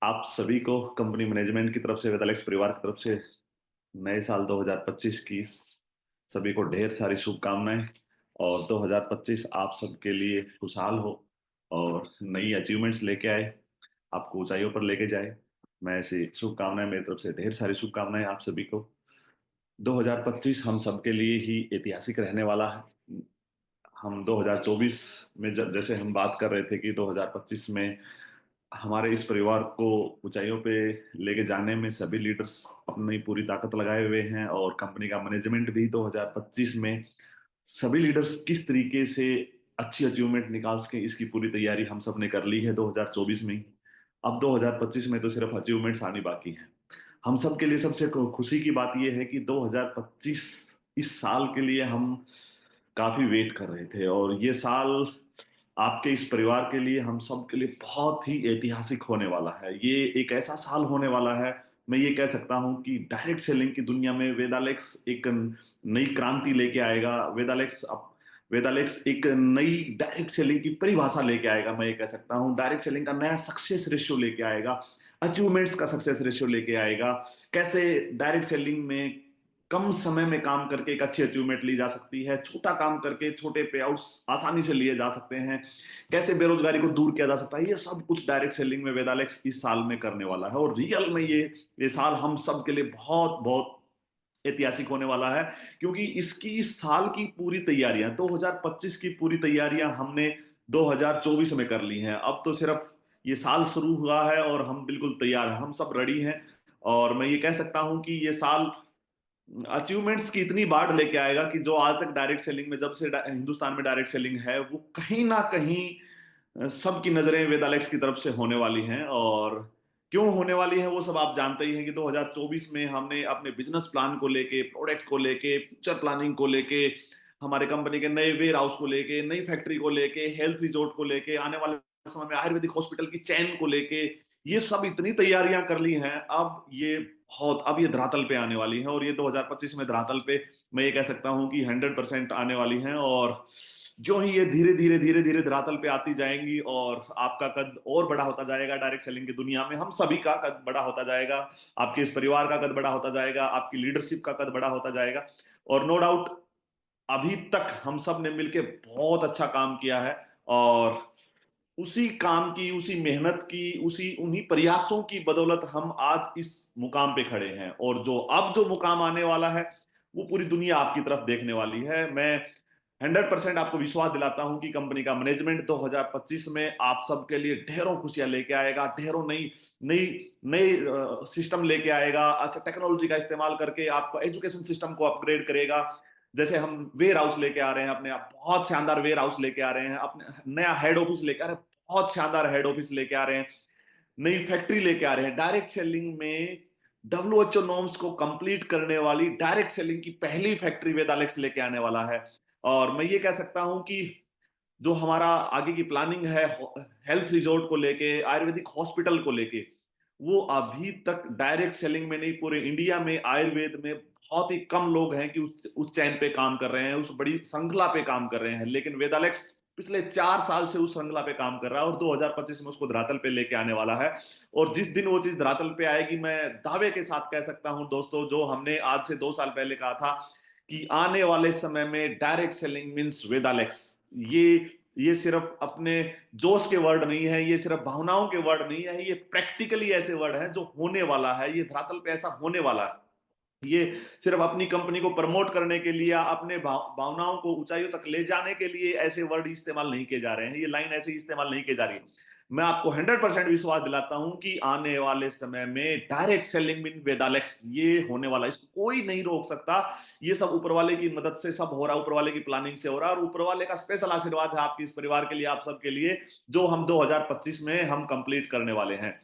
आप सभी को कंपनी मैनेजमेंट की तरफ से, वेदालेक्स परिवार की तरफ से नए साल 2025 की सभी को ढेर सारी शुभकामनाएं। और 2025 आप सबके लिए खुशहाल हो और नई अचीवमेंट्स लेके आए, आपको ऊंचाइयों पर लेके जाए। मैं ऐसी शुभकामनाएं, मेरी तरफ से ढेर सारी शुभकामनाएं आप सभी को। 2025 हम सबके लिए ही ऐतिहासिक रहने वाला है। हम 2024 में जैसे हम बात कर रहे थे कि 2025 में हमारे इस परिवार को ऊंचाइयों पे लेके जाने में सभी लीडर्स अपनी पूरी ताकत लगाए हुए हैं, और कंपनी का मैनेजमेंट भी 2025 में सभी लीडर्स किस तरीके से अच्छी अचीवमेंट निकाल सके, इसकी पूरी तैयारी हम सब ने कर ली है 2024 में ही। अब 2025 में तो सिर्फ अचीवमेंट्स आनी बाकी है। हम सब के लिए सबसे खुशी की बात यह है कि 2025 इस साल के लिए हम काफी वेट कर रहे थे, और ये साल आपके इस परिवार के लिए, हम सब के लिए बहुत ही ऐतिहासिक होने वाला है। ये एक ऐसा साल होने वाला है, मैं ये कह सकता हूं कि डायरेक्ट सेलिंग की दुनिया में वेदालेक्स एक नई क्रांति लेके आएगा। वेदालेक्स एक नई डायरेक्ट सेलिंग की परिभाषा लेके आएगा। मैं ये कह सकता हूं डायरेक्ट सेलिंग का नया सक्सेस रेशियो लेके आएगा, अचीवमेंट्स का सक्सेस रेशियो लेके आएगा। कैसे डायरेक्ट सेलिंग में कम समय में काम करके एक अच्छी अचीवमेंट ली जा सकती है, छोटा काम करके छोटे पे आउट्स आसानी से लिए जा सकते हैं, कैसे बेरोजगारी को दूर किया जा सकता है, ये सब कुछ डायरेक्ट सेलिंग में वेदालेक्स इस साल में करने वाला है। और रियल में ये साल हम सब के लिए बहुत बहुत ऐतिहासिक होने वाला है, क्योंकि इसकी इस साल की पूरी तैयारियां, 2025 की पूरी तैयारियां हमने 2024 में कर ली हैं। अब तो सिर्फ ये साल शुरू हुआ है और हम बिल्कुल तैयार हैं, हम सब रेडी हैं। और मैं ये कह सकता हूं कि ये साल अचीवमेंट्स की इतनी बाढ़ लेके आएगा कि जो आज तक डायरेक्ट सेलिंग में, जब से हिंदुस्तान में डायरेक्ट सेलिंग है, वो कहीं ना कहीं सबकी नजरें वेदालेक्स की तरफ से होने वाली हैं। और क्यों होने वाली है वो सब आप जानते ही हैं कि 2024 में हमने अपने बिजनेस प्लान को लेके, प्रोडक्ट को लेके, फ्यूचर प्लानिंग को लेके, हमारे कंपनी के नए वेयर हाउस को लेके, नई फैक्ट्री को लेके, हेल्थ रिजॉर्ट को लेके, आने वाले समय में आयुर्वेदिक हॉस्पिटल की चैन को लेके, ये सब इतनी तैयारियां कर ली हैं। अब ये धरातल पे आने वाली है, और ये 2025 में धरातल पे मैं ये कह सकता हूं कि 100% आने वाली हैं। और जो ही ये धीरे धीरे धीरे धीरे धरातल पे आती जाएंगी, और आपका कद और बड़ा होता जाएगा, डायरेक्ट सेलिंग की दुनिया में हम सभी का कद बड़ा होता जाएगा, आपके इस परिवार का कद बड़ा होता जाएगा, आपकी लीडरशिप का कद बड़ा होता जाएगा। और नो डाउट अभी तक हम सब ने मिलकर बहुत अच्छा काम किया है, और उसी काम की, उसी मेहनत की, उसी उन्हीं प्रयासों की बदौलत हम आज इस मुकाम पे खड़े हैं। और जो मुकाम आने वाला है, वो पूरी दुनिया आपकी तरफ देखने वाली है। मैं 100% आपको विश्वास दिलाता हूं कि कंपनी का मैनेजमेंट 2025 में आप सबके लिए ढेरों खुशियां लेके आएगा, ढेरों नई नई नई सिस्टम लेके आएगा। अच्छा, टेक्नोलॉजी का इस्तेमाल करके आपको एजुकेशन सिस्टम को अपग्रेड करेगा। जैसे हम वेयर हाउस लेके आ रहे हैं, अपने आप बहुत शानदार वेयर हाउस लेके आ रहे हैं, अपने नया हेड ऑफिस लेके आ रहे हैं, बहुत शानदार हेड ऑफिस लेके आ रहे हैं, नई फैक्ट्री लेके आ रहे हैं। डायरेक्ट सेलिंग में डब्ल्यूएचओ नॉर्म्स को कंप्लीट करने वाली डायरेक्ट सेलिंग की पहली फैक्ट्री वेदालेक्स लेके आने वाला है। और मैं ये कह सकता हूं कि जो हमारा आगे की प्लानिंग है हेल्थ रिजॉर्ट को लेके, आयुर्वेदिक हॉस्पिटल को लेके, वो अभी तक डायरेक्ट सेलिंग में नहीं, पूरे इंडिया में आयुर्वेद में बहुत ही कम लोग हैं कि उस चैन पे काम कर रहे हैं, उस बड़ी श्रृंखला पे काम कर रहे हैं। लेकिन वेदालेक्स पिछले 4 साल से उस श्रृंखला पे काम कर रहा है, और 2025 में उसको धरातल पे लेके आने वाला है। और जिस दिन वो चीज धरातल पे आएगी, मैं दावे के साथ कह सकता हूं दोस्तों, जो हमने आज से 2 साल पहले कहा था कि आने वाले समय में डायरेक्ट सेलिंग मींस वेदालेक्स, ये सिर्फ अपने जोश के वर्ड नहीं है, ये सिर्फ भावनाओं के वर्ड नहीं है, ये प्रैक्टिकली ऐसे वर्ड है जो होने वाला है। ये धरातल पे ऐसा होने वाला है। ये सिर्फ अपनी कंपनी को प्रमोट करने के लिए या अपने भावनाओं को ऊंचाइयों तक ले जाने के लिए ऐसे वर्ड इस्तेमाल नहीं किए जा रहे हैं, ये लाइन ऐसे इस्तेमाल नहीं की जा रही है। मैं आपको 100% विश्वास दिलाता हूं कि आने वाले समय में डायरेक्ट सेलिंग इन वेदालेक्स ये होने वाला, इसको कोई नहीं रोक सकता। ये सब ऊपर वाले की मदद से सब हो रहा है, ऊपर वाले की प्लानिंग से हो रहा है, और ऊपर वाले का स्पेशल आशीर्वाद है आपके इस परिवार के लिए, आप सबके लिए, जो हम 2025 में हम कंप्लीट करने वाले हैं।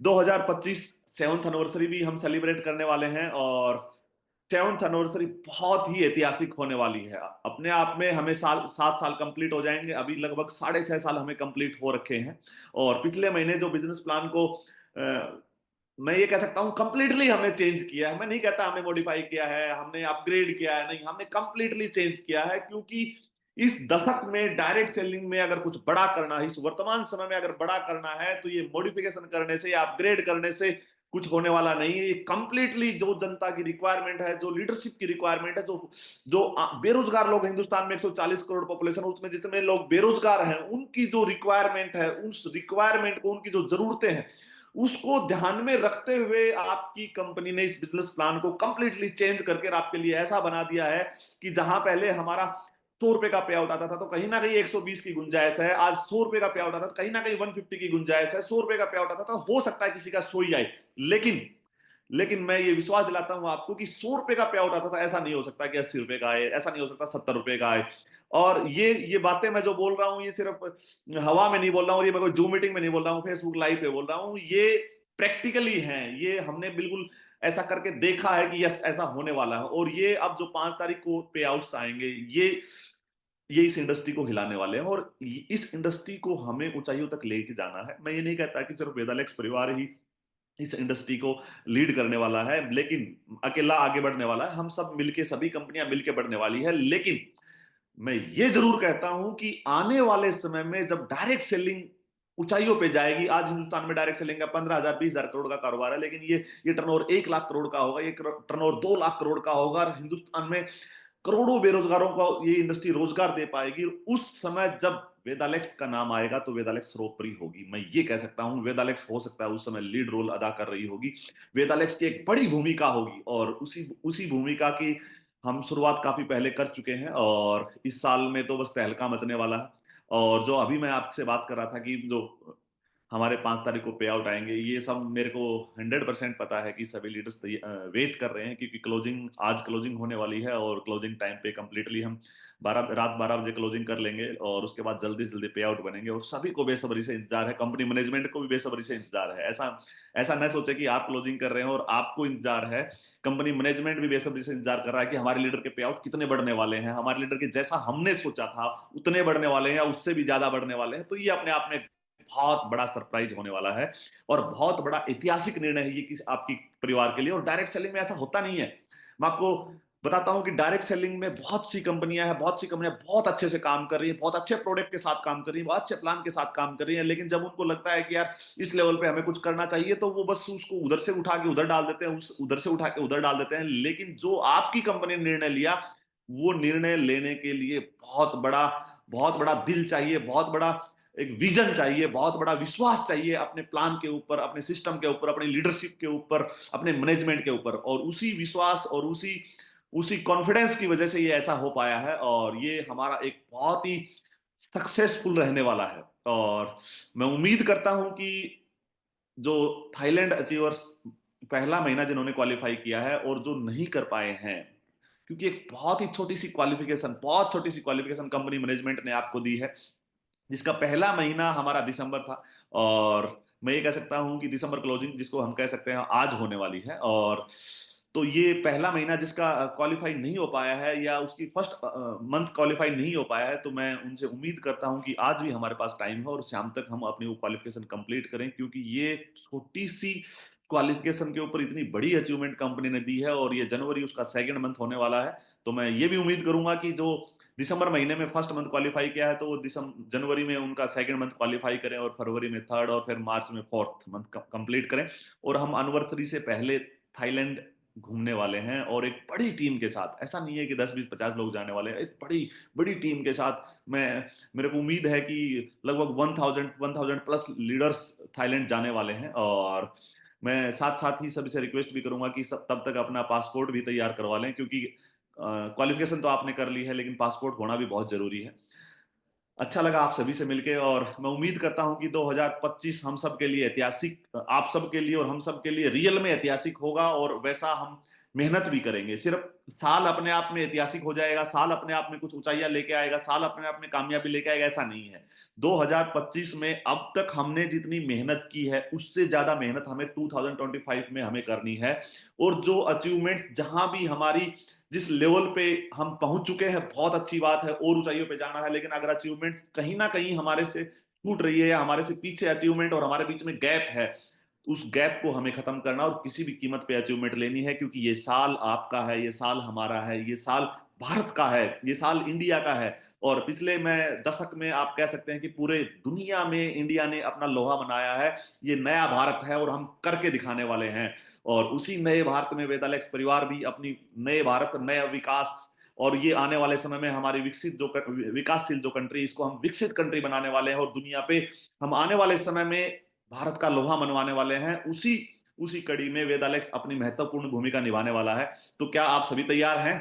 2025 सेवंथ एनिवर्सरी भी हम सेलिब्रेट करने वाले हैं, और सेवंथ एनिवर्सरी बहुत ही ऐतिहासिक होने वाली है। अपने आप में हमें 7 साल कंप्लीट हो जाएंगे, अभी लगभग 6.5 साल हमें कंप्लीट हो रखे हैं। और पिछले महीने जो बिजनेस प्लान को मैं ये कह सकता हूं कंप्लीटली हमने चेंज किया है। मैं नहीं कहता हमने मॉडिफाई किया है, हमने अपग्रेड किया है, नहीं, हमने कंप्लीटली चेंज किया है, क्योंकि इस दशक में डायरेक्ट सेलिंग में अगर कुछ बड़ा करना है, इस वर्तमान समय में अगर बड़ा करना है, तो ये मॉडिफिकेशन करने से या अपग्रेड करने से कुछ होने वाला नहीं है। ये कंप्लीटली जो जनता की रिक्वायरमेंट है, जो लीडरशिप की रिक्वायरमेंट है, जो जो बेरोजगार लोग हैं हिंदुस्तान में, 140 करोड़ पॉपुलेशन, उसमें जितने लोग बेरोजगार हैं, उनकी जो रिक्वायरमेंट है, उस रिक्वायरमेंट को, उनकी जो जरूरतें हैं, उसको ध्यान में रखते हुए आपकी कंपनी ने इस बिजनेस प्लान को कंप्लीटली चेंज करके आपके लिए ऐसा बना दिया है कि जहां पहले हमारा 100 रुपए का पे आउट आता था, तो कहीं ना कहीं 120 की गुंजाइश है। आज 100 रुपए का पे आउट आता था, कहीं ना कहीं 150 की गुंजाइश है। 100 रुपए का पे आउट आता था, हो सकता है किसी का 100 ही आए, लेकिन लेकिन मैं ये विश्वास दिलाता हूं आपको कि 100 रुपए का पे आउट आता था, ऐसा नहीं हो सकता कि 80 रुपए का आए, ऐसा नहीं हो सकता 70 रुपए का आए। और ये बातें मैं जो बोल रहा हूं, ये सिर्फ हवा में नहीं बोल रहा हूं, ये मैं कोई जूम मीटिंग में नहीं बोल रहा हूं, फेसबुक लाइव पे बोल रहा हूं, ये प्रैक्टिकली है। ये हमने बिल्कुल ऐसा करके देखा है कि यस, ऐसा होने वाला है। और ये अब जो 5 तारीख को पे आउट्स आएंगे, ये इस इंडस्ट्री को हिलाने वाले हैं, और इस इंडस्ट्री को हमें ऊंचाइयों तक लेके जाना है। मैं ये नहीं कहता कि सिर्फ वेदालेक्स परिवार ही इस इंडस्ट्री को लीड करने वाला है, लेकिन अकेला आगे बढ़ने वाला है, हम सब मिलके, सभी कंपनियां मिलके बढ़ने वाली है। लेकिन मैं ये जरूर कहता हूं कि आने वाले समय में जब डायरेक्ट सेलिंग ऊंचाइयों पे जाएगी, आज हिंदुस्तान में डायरेक्ट सेलिंग का 15,000 20,000 करोड़ का कारोबार है, लेकिन ये टर्नओवर 1 लाख करोड़ का होगा, ये टर्नओवर 2 लाख करोड़ का होगा, और हिंदुस्तान में करोड़ों बेरोजगारों को ये इंडस्ट्री रोजगार दे पाएगी। उस समय जब वेदालेक्स का नाम आएगा, तो वेदालेक्स सर्वोपरि होगी। मैं ये कह सकता हूं, वेदालेक्स हो सकता है उस समय लीड रोल अदा कर रही होगी। वेदालेक्स की एक बड़ी भूमिका होगी, और उसी उसी भूमिका की हम शुरुआत काफी पहले कर चुके हैं, और इस साल में तो बस तहलका मचने वाला है। और जो अभी मैं आपसे बात कर रहा था कि जो हमारे 5 तारीख को पे आउट आएंगे, ये सब मेरे को 100% पता है कि सभी लीडर्स वेट कर रहे हैं, क्योंकि क्लोजिंग, आज क्लोजिंग होने वाली है, और क्लोजिंग टाइम पे कंप्लीटली हम रात 12 बजे क्लोजिंग कर लेंगे, और उसके बाद जल्दी से जल्दी पे आउट बनेंगे। और सभी को बेसब्री से इंतजार है, कंपनी मैनेजमेंट को भी बेसब्री से इंतजार है। ऐसा ऐसा न सोचे कि आप क्लोजिंग कर रहे हैं और आपको इंतजार है, कंपनी मैनेजमेंट भी बेसब्री से इंतजार कर रहा है कि हमारे लीडर के पे आउट कितने बढ़ने वाले हैं, हमारे लीडर के जैसा हमने सोचा था उतने बढ़ने वाले हैं या उससे भी ज्यादा बढ़ने वाले हैं। तो ये अपने आप में बहुत बड़ा सरप्राइज होने वाला है, और बहुत बड़ा ऐतिहासिक निर्णय है ये कि आपकी परिवार के लिए। और डायरेक्ट सेलिंग में ऐसा होता नहीं है। मैं आपको बताता हूं कि डायरेक्ट सेलिंग में बहुत सी कंपनियां हैं, बहुत सी कंपनियां बहुत अच्छे से काम कर रही हैं, बहुत अच्छे प्रोडक्ट के साथ काम कर रही हैं, बहुत अच्छे प्लान के साथ काम कर रही हैं, लेकिन जब उनको लगता है कि यार इस लेवल पे हमें कुछ करना चाहिए, तो वो बस उसको उधर से उठा के उधर डाल देते हैं, उधर से उठा के उधर डाल देते हैं। लेकिन जो आपकी कंपनी ने निर्णय लिया, वो निर्णय लेने के लिए बहुत बड़ा दिल चाहिए, बहुत बड़ा एक विजन चाहिए, बहुत बड़ा विश्वास चाहिए अपने प्लान के ऊपर, अपने सिस्टम के ऊपर, अपनी लीडरशिप के ऊपर, अपने मैनेजमेंट के ऊपर। और उसी विश्वास और उसी उसी कॉन्फिडेंस की वजह से ये ऐसा हो पाया है, और ये हमारा एक बहुत ही सक्सेसफुल रहने वाला है। और मैं उम्मीद करता हूं कि जो थाईलैंड अचीवर्स पहला महीना जिन्होंने क्वालिफाई किया है और जो नहीं कर पाए हैं, क्योंकि एक बहुत ही छोटी सी क्वालिफिकेशन, बहुत छोटी सी क्वालिफिकेशन कंपनी मैनेजमेंट ने आपको दी है, जिसका पहला महीना हमारा दिसंबर था। और मैं ये कह सकता हूं कि दिसंबर क्लोजिंग, जिसको हम कह सकते हैं आज होने वाली है, और तो ये पहला महीना जिसका क्वालिफाई नहीं हो पाया है, या उसकी फर्स्ट मंथ क्वालिफाई नहीं हो पाया है, तो मैं उनसे उम्मीद करता हूं कि आज भी हमारे पास टाइम है, और शाम तक हम अपनी वो क्वालिफिकेशन कंप्लीट करें, क्योंकि ये छोटी सी क्वालिफिकेशन के ऊपर इतनी बड़ी अचीवमेंट कंपनी ने दी है, और ये जनवरी उसका सेकंड मंथ होने वाला है। तो मैं ये भी उम्मीद करूंगा कि जो दिसंबर महीने में फर्स्ट मंथ क्वालिफाई किया है, तो वो दिसंबर जनवरी में उनका सेकंड मंथ क्वालिफाई करें, और फरवरी में थर्ड, और फिर मार्च में फोर्थ मंथ कंप्लीट करें। और हम एनिवर्सरी से पहले थाईलैंड घूमने वाले हैं, और एक बड़ी टीम के साथ। ऐसा नहीं है कि 10 20 50 लोग जाने वाले हैं, एक बड़ी बड़ी टीम के साथ। मैं मेरे को उम्मीद है कि लगभग 1000 प्लस लीडर्स थाईलैंड जाने वाले हैं। और मैं साथ साथ ही सभी से रिक्वेस्ट भी करूंगा कि सब तब तक अपना पासपोर्ट भी तैयार करवा लें, क्योंकि क्वालिफिकेशन तो आपने कर ली है, लेकिन पासपोर्ट होना भी बहुत जरूरी है। अच्छा लगा आप सभी से मिलके, और मैं उम्मीद करता हूं कि 2025 हम सब के लिए ऐतिहासिक, आप सब के लिए और हम सब के लिए रियल में ऐतिहासिक होगा, और वैसा हम मेहनत भी करेंगे। सिर्फ साल अपने आप में ऐतिहासिक हो जाएगा, साल अपने आप में कुछ ऊंचाइयां लेके आएगा, साल अपने आप में कामयाबी लेके आएगा, ऐसा नहीं है। 2025 में अब तक हमने जितनी मेहनत की है, उससे ज्यादा मेहनत हमें 2025 में हमें करनी है। और जो अचीवमेंट जहां भी हमारी, जिस लेवल पे हम पहुंच चुके हैं, बहुत अच्छी बात है, और ऊंचाइयों पे जाना है। लेकिन अगर अचीवमेंट कहीं ना कहीं हमारे से छूट रही है, या हमारे से पीछे अचीवमेंट और हमारे बीच में गैप है, उस गैप को हमें खत्म करना, और किसी भी कीमत पे अचीवमेंट लेनी है, क्योंकि ये साल आपका है, ये साल हमारा है, ये साल भारत का है, ये साल इंडिया का है। और पिछले मैं दशक में आप कह सकते हैं कि पूरे दुनिया में इंडिया ने अपना लोहा बनाया है। ये नया भारत है और हम करके दिखाने वाले हैं। और उसी नए भारत में वेदालेक्स परिवार भी अपनी नए भारत, नया विकास, और ये आने वाले समय में हमारी विकासशील जो कंट्री, इसको हम विकसित कंट्री बनाने वाले हैं। और दुनिया पे हम आने वाले समय में भारत का लोहा मनवाने वाले हैं। उसी उसी कड़ी में वेदालेक्स अपनी महत्वपूर्ण भूमिका निभाने वाला है। तो क्या आप सभी तैयार हैं?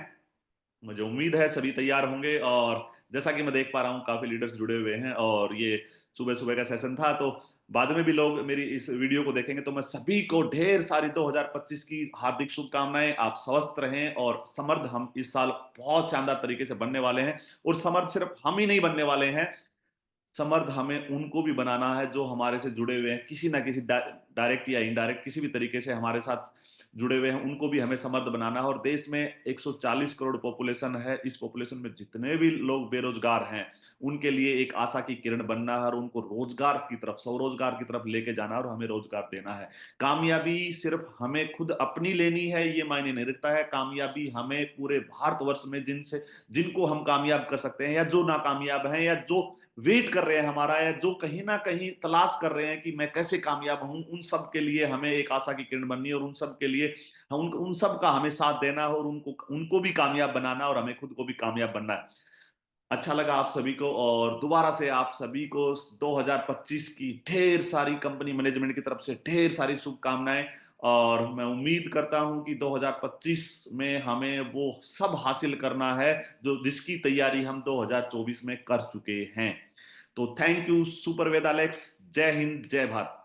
मुझे उम्मीद है सभी तैयार होंगे। और जैसा कि मैं देख पा रहा हूँ काफी लीडर्स जुड़े हुए हैं, और ये सुबह सुबह का सेशन था, तो बाद में भी लोग मेरी इस वीडियो को देखेंगे। तो मैं सभी को ढेर सारी 2025 की हार्दिक शुभकामनाएं। आप स्वस्थ रहें और समृद्ध। हम इस साल बहुत शानदार तरीके से बनने वाले हैं। और समृद्ध सिर्फ हम ही नहीं बनने वाले हैं, समर्थ हमें उनको भी बनाना है जो हमारे से जुड़े हुए हैं, किसी ना किसी डायरेक्ट या इनडायरेक्ट किसी भी तरीके से हमारे साथ जुड़े हुए हैं, उनको भी हमें समर्थ बनाना है। और देश में 140 करोड़ पॉपुलेशन है। इस पॉपुलेशन में जितने भी लोग बेरोजगार हैं, उनके लिए एक आशा की किरण बनना है, और उनको रोजगार की तरफ, स्वरोजगार की तरफ लेके जाना है, और हमें रोजगार देना है। कामयाबी सिर्फ हमें खुद अपनी लेनी है, ये मायने नहीं रखता है। कामयाबी हमें पूरे भारतवर्ष में जिनको हम कामयाब कर सकते हैं, या जो नाकामयाब हैं, या जो वेट कर रहे हैं हमारा, या जो कहीं ना कहीं तलाश कर रहे हैं कि मैं कैसे कामयाब हूं, उन सब के लिए हमें एक आशा की किरण बननी है। और उन सब के लिए उन सब का हमें साथ देना है, और उनको उनको भी कामयाब बनाना है, और हमें खुद को भी कामयाब बनना है। अच्छा लगा आप सभी को, और दोबारा से आप सभी को 2025 की ढेर सारी कंपनी मैनेजमेंट की तरफ से ढेर सारी शुभकामनाएं। और मैं उम्मीद करता हूं कि 2025 में हमें वो सब हासिल करना है जो जिसकी तैयारी हम 2024 में कर चुके हैं। तो थैंक यू सुपर वेदालेक्स। जय हिंद, जय भारत।